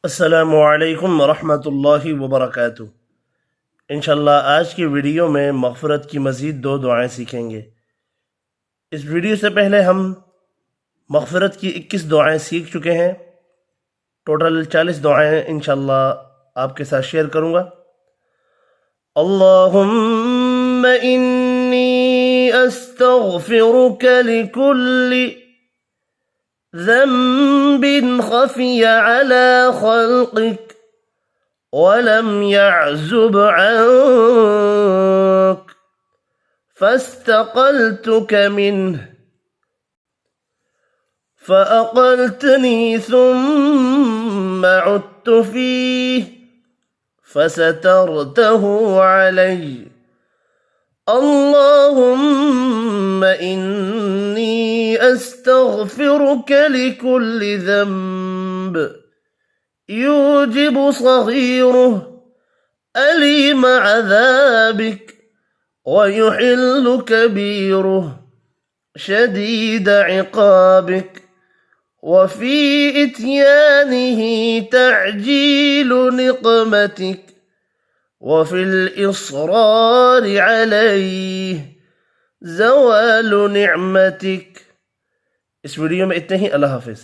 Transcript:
अस्सलामु अलैकुम वरहमतुल्लाहि वबरकातुह। इंशाल्लाह आज की वीडियो में मग़फ़िरत की मज़ीद 2 दुआएं सीखेंगे। इस वीडियो से पहले हम मग़फ़िरत की 21 दुआएं सीख चुके हैं। टोटल 40 दुआएं इंशाल्लाह आपके साथ शेयर करूँगा। अल्लाहुम्मा इन्नी अस्तग़फ़िरुक लिकुल्लि ذنب خفي على خلقك ولم يعزب عنك فاستقلتك منه فأقلتني ثم عدت فيه فسترته علي. اللهم إني أستغفرك لكل ذنب يوجب صغيره أليم عذابك ويحل كبيره شديد عقابك وفي إتيانه تعجيل نقمتك وفي الإصرار عليه زوال نعمتك. इस वीडियो में इतने ही। अल्लाह हाफिज़।